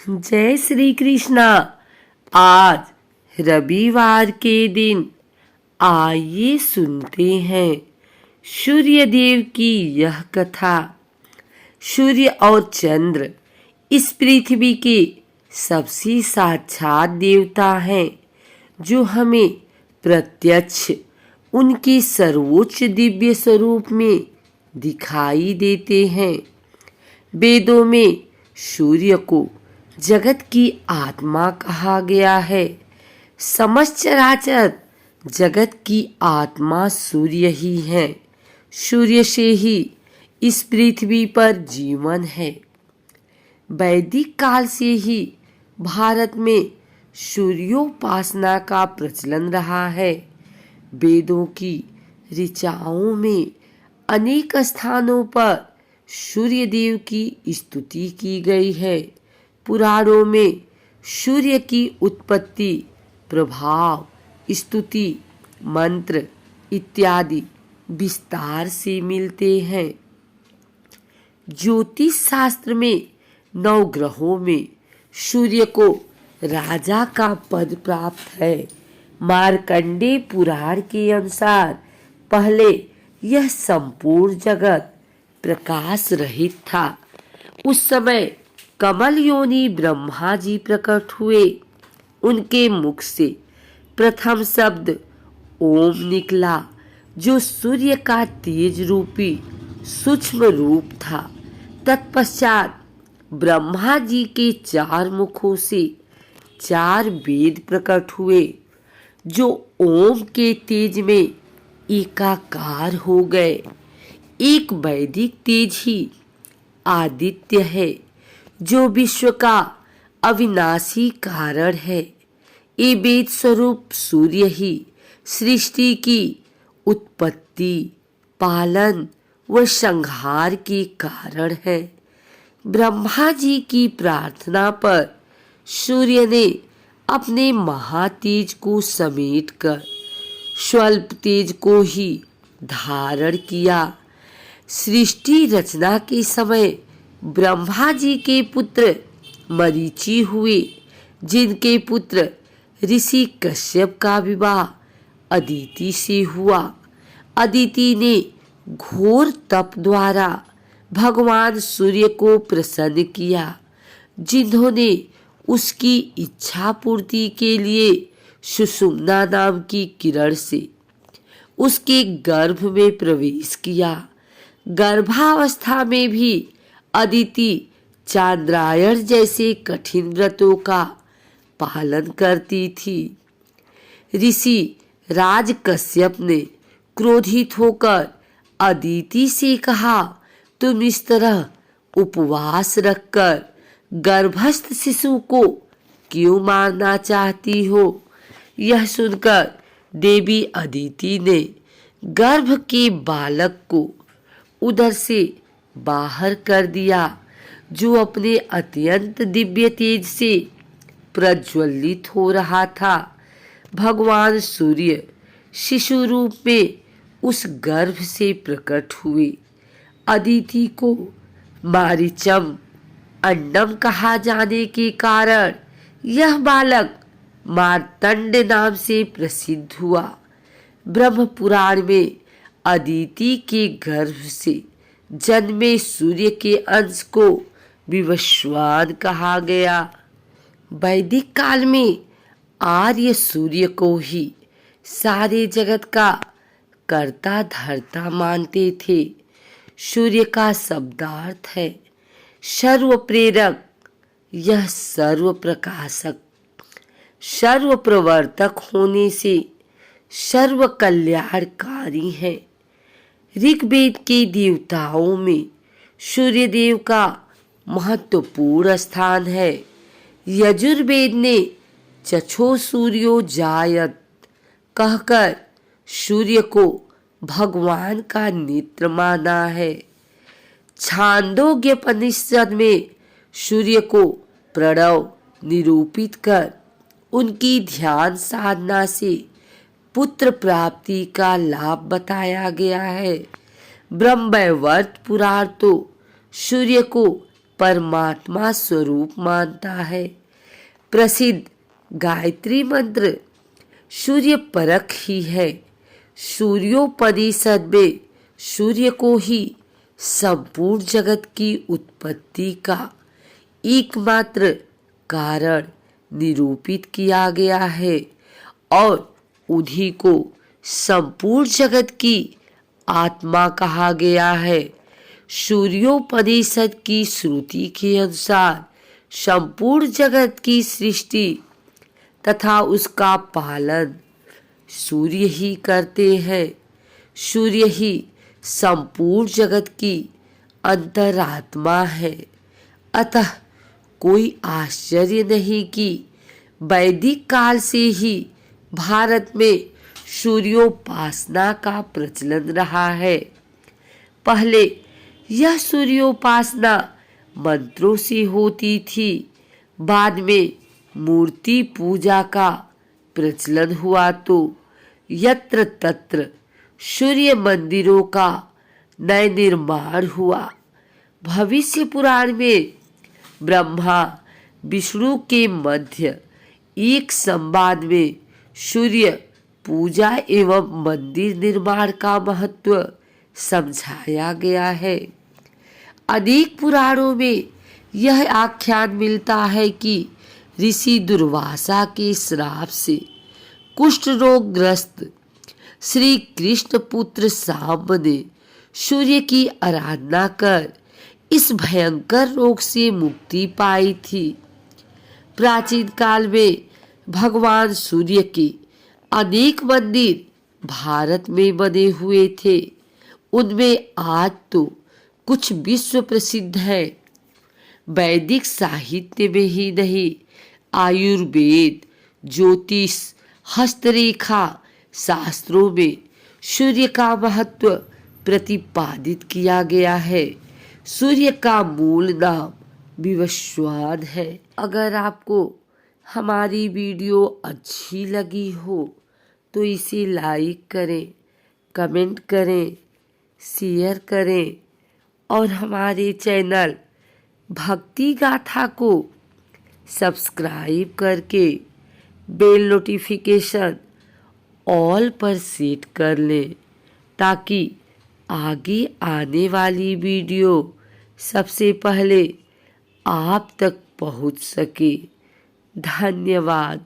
जय श्री कृष्णा। आज रविवार के दिन आइए सुनते हैं सूर्य देव की यह कथा। सूर्य और चंद्र इस पृथ्वी के सबसे साक्षात देवता हैं, जो हमें प्रत्यक्ष उनके सर्वोच्च दिव्य स्वरूप में दिखाई देते हैं। वेदों में सूर्य को जगत की आत्मा कहा गया है। समस्त चराचर जगत की आत्मा सूर्य ही है। सूर्य से ही इस पृथ्वी पर जीवन है। वैदिक काल से ही भारत में सूर्योपासना का प्रचलन रहा है। वेदों की ऋचाओं में अनेक स्थानों पर सूर्य देव की स्तुति की गई है। पुराणों में सूर्य की उत्पत्ति, प्रभाव, स्तुति, मंत्र इत्यादि विस्तार से मिलते हैं। ज्योतिष शास्त्र में 9 ग्रहों में सूर्य को राजा का पद प्राप्त है। मार्कंडेय पुराण के अनुसार पहले यह संपूर्ण जगत प्रकाश रहित था। उस समय कमल योनि ब्रह्मा जी प्रकट हुए। उनके मुख से प्रथम शब्द ओम निकला, जो सूर्य का तेज रूपी सूक्ष्म रूप था। तत्पश्चात ब्रह्मा जी के 4 मुखों से 4 वेद प्रकट हुए, जो ओम के तेज में एकाकार हो गए। एक वैदिक तेज ही आदित्य है, जो विश्व का अविनाशी कारण है। ये वेद स्वरूप सूर्य ही सृष्टि की उत्पत्ति, पालन व संहार के कारण है। ब्रह्मा जी की प्रार्थना पर सूर्य ने अपने महातेज को समेटकर स्वल्प तेज को ही धारण किया। सृष्टि रचना के समय ब्रह्मा जी के पुत्र मरीचि हुए, जिनके पुत्र ऋषि कश्यप का विवाह अदिति से हुआ। अदिति ने घोर तप द्वारा भगवान सूर्य को प्रसन्न किया, जिन्होंने उसकी इच्छा पूर्ति के लिए सुषुम्ना नाम की किरण से उसके गर्भ में प्रवेश किया। गर्भावस्था में भी अदिति चांद्रायण जैसे कठिन व्रतों का पालन करती थी। ऋषि राज कश्यप ने क्रोधित होकर अदिति से कहा, तुम इस तरह उपवास रखकर गर्भस्थ शिशु को क्यों मारना चाहती हो? यह सुनकर देवी अदिति ने गर्भ के बालक को उधर से बाहर कर दिया, जो अपने अत्यंत दिव्य तेज से प्रज्वलित हो रहा था। भगवान सूर्य शिशु रूप में उस गर्भ से प्रकट हुए। अदिति को मारीचम अंडम कहा जाने के कारण यह बालक मार्तंड नाम से प्रसिद्ध हुआ। ब्रह्म पुराण में अदिति के गर्भ से जन्मे सूर्य के अंश को विवस्वान कहा गया। वैदिक काल में आर्य सूर्य को ही सारे जगत का कर्ता धर्ता मानते थे। सूर्य का शब्दार्थ है सर्व प्रेरक। यह सर्व प्रकाशक, सर्व प्रवर्तक होने से सर्व कल्याणकारी है। ऋग्वेद के देवताओं में सूर्य देव का महत्वपूर्ण स्थान है। यजुर्वेद ने चक्षो सूर्यो जायत कहकर सूर्य को भगवान का नेत्र माना है। छांदोग्योपनिषद में सूर्य को प्रणव निरूपित कर उनकी ध्यान साधना से पुत्र प्राप्ति का लाभ बताया गया है। ब्रह्मवैवर्त पुराण तो सूर्य को परमात्मा स्वरूप मानता है। प्रसिद्ध गायत्री मंत्र सूर्य परक ही है। सूर्योपनिषद में सूर्य को ही संपूर्ण जगत की उत्पत्ति का एकमात्र कारण निरूपित किया गया है और उन्हीं को संपूर्ण जगत की आत्मा कहा गया है। सूर्योपनिषद की श्रुति के अनुसार संपूर्ण जगत की सृष्टि तथा उसका पालन सूर्य ही करते हैं। सूर्य ही संपूर्ण जगत की अंतरात्मा है। अतः कोई आश्चर्य नहीं कि वैदिक काल से ही भारत में सूर्योपासना का प्रचलन रहा है। पहले यह सूर्योपासना मंत्रों से होती थी, बाद में मूर्ति पूजा का प्रचलन हुआ तो यत्र तत्र सूर्य मंदिरों का नए निर्माण हुआ। भविष्य पुराण में ब्रह्मा विष्णु के मध्य एक संवाद में सूर्य पूजा एवं मंदिर निर्माण का महत्व समझाया गया है। अनेक पुराणों में यह आख्यान मिलता है कि ऋषि दुर्वासा के श्राप से कुष्ठ रोग ग्रस्त श्री कृष्ण पुत्र सांब ने सूर्य की आराधना कर इस भयंकर रोग से मुक्ति पाई थी। प्राचीन काल में भगवान सूर्य के अनेक मंदिर भारत में बने हुए थे। उनमें आज तो कुछ विश्व प्रसिद्ध है। वैदिक साहित्य में ही नहीं, आयुर्वेद, ज्योतिष, हस्तरेखा शास्त्रों में सूर्य का महत्व प्रतिपादित किया गया है। सूर्य का मूल नाम विवस्वान है। अगर आपको हमारी वीडियो अच्छी लगी हो तो इसे लाइक करें, कमेंट करें, शेयर करें और हमारे चैनल भक्ति गाथा को सब्सक्राइब करके बेल नोटिफिकेशन ऑल पर सेट कर लें ताकि आगे आने वाली वीडियो सबसे पहले आप तक पहुंच सके। धन्यवाद।